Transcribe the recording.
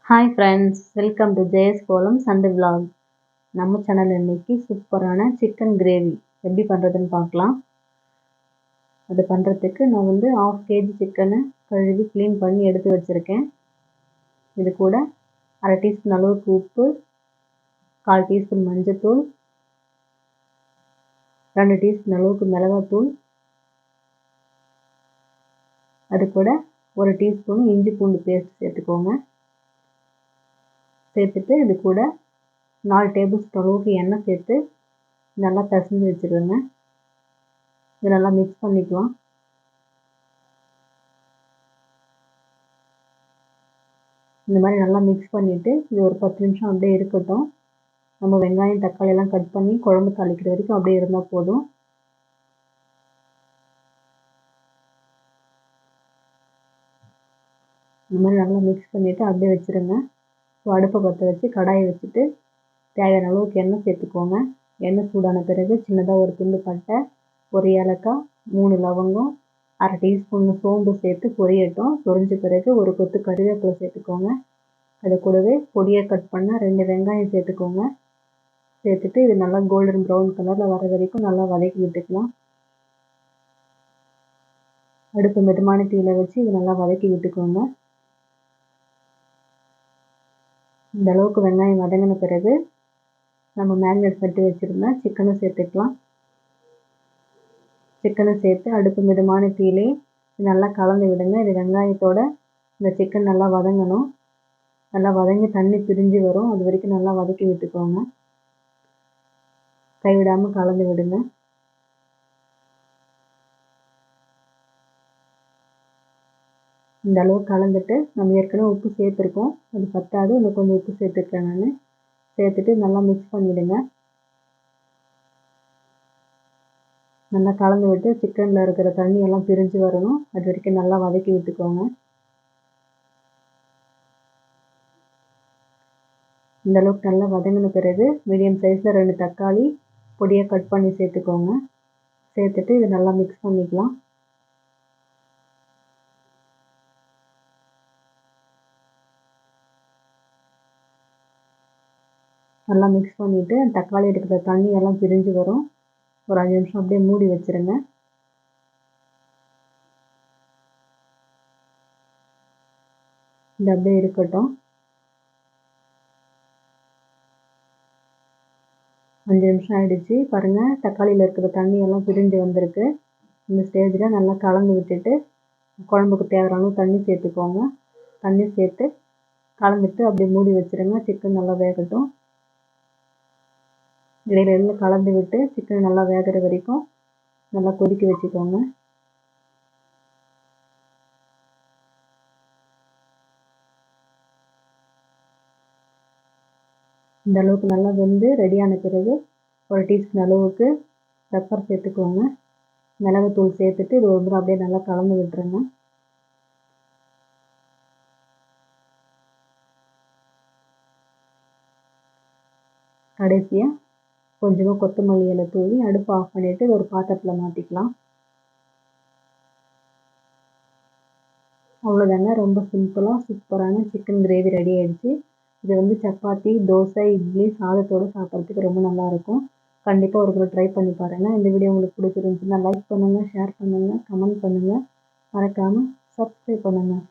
Hi friends, welcome to Jayas கோலம் Sunday vlog. நம்ம channel இன்னைக்கு சூப்பரான சிக்கன் கிரேவி எப்படி பண்ணுறதுன்னு பார்க்கலாம். அது பண்ணுறதுக்கு நான் 1/2 kg சிக்கனை கழுவி க்ளீன் பண்ணி எடுத்து வச்சுருக்கேன். இது கூட 1/2 டீஸ்பூன் அளவுக்கு உப்பு, 1/4 டீஸ்பூன் மஞ்சத்தூள், 2 டீஸ்பூன் அளவுக்கு மிளகாத்தூள், அது கூட 1 டீஸ்பூன் இஞ்சி பூண்டு பேஸ்ட் சேர்த்துக்கோங்க. சேர்த்துட்டு இது கூட 4 டேபிள் ஸ்பூன் அளவுக்கு எண்ணெய் சேர்த்து நல்லா பிசைஞ்சு வச்சுருவேங்க. இது நல்லா மிக்ஸ் பண்ணிக்கலாம். இந்த மாதிரி நல்லா மிக்ஸ் பண்ணிவிட்டு இது ஒரு 10 நிமிஷம் அப்படியே இருக்கட்டும். நம்ம வெங்காயம் தக்காளி எல்லாம் கட் பண்ணி குழம்பு தாளிக்கிற வரைக்கும் அப்படியே இருந்தால் போதும். இந்த மாதிரி நல்லா மிக்ஸ் பண்ணிவிட்டு அப்படியே வச்சுருங்க. ஸோ அடுப்பை பற்ற வச்சு கடாயை வச்சுட்டு தேவையான அளவுக்கு எண்ணெய் சேர்த்துக்கோங்க. எண்ணெய் சூடான பிறகு சின்னதாக ஒரு துண்டு பட்டை, 1 ஏலக்காய், 3 லவங்கம், 1/2 டீஸ்பூன் சோம்பு சேர்த்து பொரியட்டும். பொரிஞ்ச பிறகு ஒரு கொத்து கருவேப்பிலை சேர்த்துக்கோங்க. அது கூடவே பொடியை கட் பண்ண 2 வெங்காயம் சேர்த்துக்கோங்க. சேர்த்துட்டு இது நல்லா கோல்டன் ப்ரௌன் கலரில் வர வரைக்கும் நல்லா வதக்கி விட்டுக்கலாம். அடுப்பு மிதமான தீயில வச்சு இது நல்லா வதக்கி விட்டுக்கோங்க. இந்த அளவுக்கு வெங்காயம் வதங்கின பிறகு நம்ம மேரினேட் பண்ணி வச்சுருந்தா சிக்கனை சேர்த்துக்கலாம். சிக்கனை சேர்த்து அடுப்பு மிதமான தீயிலே நல்லா கலந்து விடுங்க. இது வெங்காயத்தோட இந்த சிக்கன் நல்லா வதங்கணும். நல்லா வதங்கி தண்ணி பிரிஞ்சு வரும். அது வரைக்கும் நல்லா வதக்கி விட்டுக்கோங்க. கைவிடாமல் கலந்து விடுங்க. இந்த அளவு கலந்துட்டு நம்ம ஏற்கனவே உப்பு சேர்த்துருக்கோம். அது பத்தாது, இன்னும் கொஞ்சம் உப்பு சேர்த்துருக்கேன் நான். சேர்த்துட்டு நல்லா மிக்ஸ் பண்ணிவிடுங்க. நல்லா கலந்து விட்டு சிக்கனில் இருக்கிற தண்ணி எல்லாம் பிரிஞ்சு வரணும். அது வரைக்கும் நல்லா வதக்கி விட்டுக்கோங்க. இந்த அளவுக்கு நல்லா வதங்கின பிறகு மீடியம் சைஸில் 2 தக்காளி பொடியை கட் பண்ணி சேர்த்துக்கோங்க. சேர்த்துட்டு இது நல்லா மிக்ஸ் பண்ணிக்கலாம். நல்லா மிக்ஸ் பண்ணிவிட்டு தக்காளி இருக்கிற தண்ணி எல்லாம் பிரிஞ்சு வரும். ஒரு 5 நிமிஷம் அப்படியே மூடி வச்சுருங்க. இது அப்படியே இருக்கட்டும். 5 நிமிஷம் ஆயிடுச்சு. பாருங்கள், தக்காளியில் இருக்கிற தண்ணி எல்லாம் பிரிஞ்சு வந்திருக்கு. இந்த ஸ்டேஜில் நல்லா கலந்து விட்டுட்டு குழம்புக்கு தேவையான அளவு தண்ணி சேர்த்துக்கோங்க. தண்ணி சேர்த்து கலந்துட்டு அப்படியே மூடி வச்சுருங்க. சிக்கன் நல்லா வேகட்டும். இடையில கலந்து விட்டு சிக்கன் நல்லா வேகிற வரைக்கும் நல்லா கொதிக்க வச்சுக்கோங்க. இந்த அளவுக்கு நல்லா வெந்து ரெடியான பிறகு 1 டீஸ்பூன் அளவுக்கு பெப்பர் சேர்த்துக்கோங்க. மிளகுத்தூள் சேர்த்துட்டு இது ஒரு முறை அப்படியே நல்லா கலந்து விட்டுருங்க. கடைசியாக கொஞ்சமாக கொத்தமல்லி இலை தூவி அடுப்பு ஆஃப் பண்ணிவிட்டு ஒரு பாத்திரத்தில் மாற்றிக்கலாம். அவ்வளோதாங்க, ரொம்ப சிம்பிளாக சூப்பரான சிக்கன் கிரேவி ரெடி ஆகிடுச்சு. இது சப்பாத்தி, தோசை, இட்லி, சாதத்தோடு சாப்பிட்றதுக்கு ரொம்ப நல்லாயிருக்கும். கண்டிப்பாக ஒரு முறை ட்ரை பண்ணி பாருங்கள். இந்த வீடியோ உங்களுக்கு பிடிச்சிருந்துச்சுன்னா லைக் பண்ணுங்கள், ஷேர் பண்ணுங்கள், கமெண்ட் பண்ணுங்கள். மறக்காமல் சப்ஸ்கிரைப் பண்ணுங்கள்.